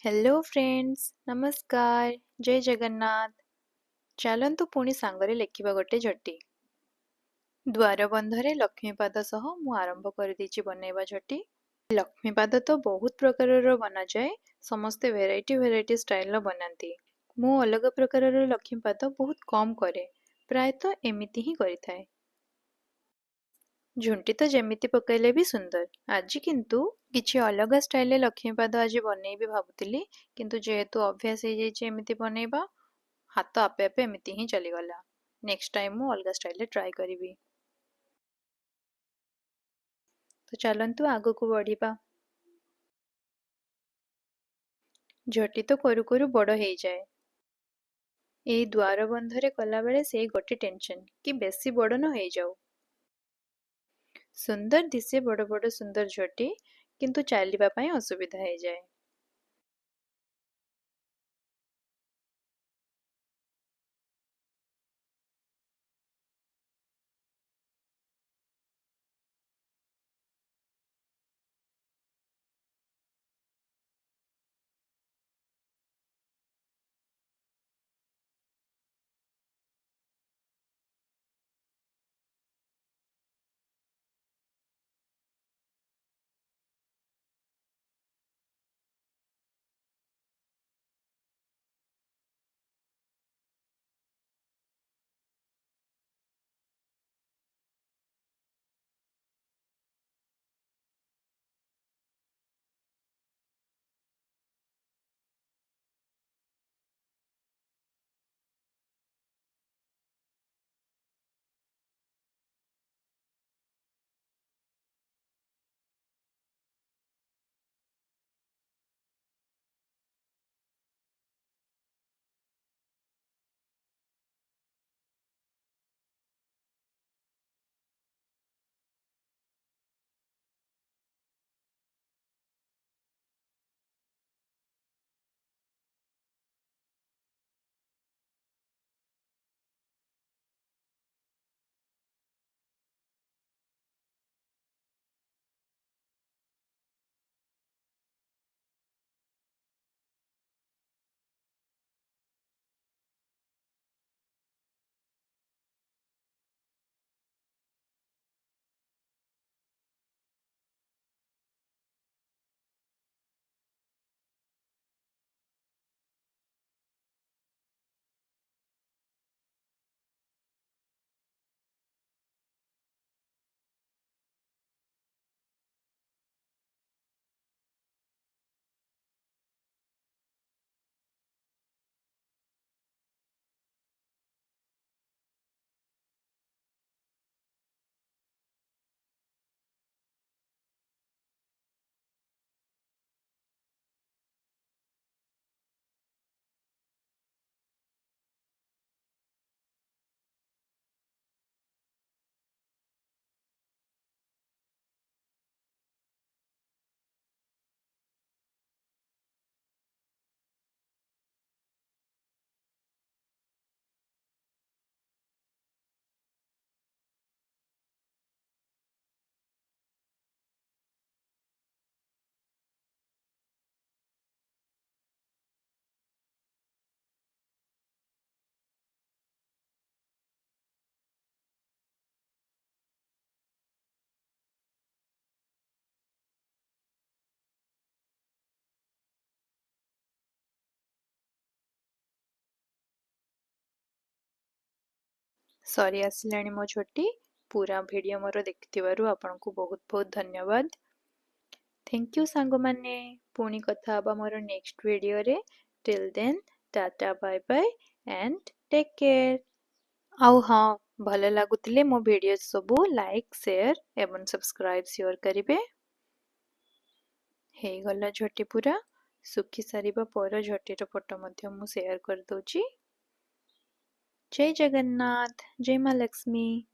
Hello friends नमस्कार जय जगन्नाथ। चलंतु पुणी सांगरे लेखिबा गोटे झटी। द्वारबंधरे लक्ष्मीपाद सह मु आरंभ करदेछि बनैबा झटी। लक्ष्मीपाद तो बहुत प्रकारर बना जाए, समस्ते भेराइटी स्टाइल बनाती। मु अलग प्रकारर लक्ष्मीपाद बहुत कम करे, प्रायतः एमिति ही करिथाए। झुंटी तो जेमिति पकाइले भी सुंदर। आज किंतु किछि अलग स्टाइल लक्ष्मीपाद आज बनैबी भाबुतिली, किंतु जेहेतु अभ्यास हो जाइए एमिति बनैबा, हाथ आपे आपे एमिति ही चलीगला। नेक्स्ट टाइम मु अलग स्टाइल ट्राई करिबी। तो चलंतु आगको बढ़िबा। झटी तो करू करू बड़ हो जाए। एई द्वार बंधरे कला बेले से गोटे टेंशन कि बेसी बड़ न हो जाऊ। सुंदर दिसे बड़ बड़ सुंदर झटी, किंतु चलिबा पई असुविधा हो जाए। सरी आसिलाणी मो झटी। पूरा वीडियो मोर देखिथिबारु आपनकु बहुत बहुत धन्यवाद। थैंक यू सांगो माने। पुणी कथा हबा मोर नेक्स्ट वीडियो रे। Till then tata bye bye and take care. आउ हाँ, भल लागुतिले मो वीडियो सबू लाइक शेयर एवं सब्सक्राइब शेयर करिवे। हे गला झटी पूरा सुखी सारिबा पर झटीर फोटो मध्य मु शेयर कर दोची। जय जगन्नाथ, जय माँ लक्ष्मी।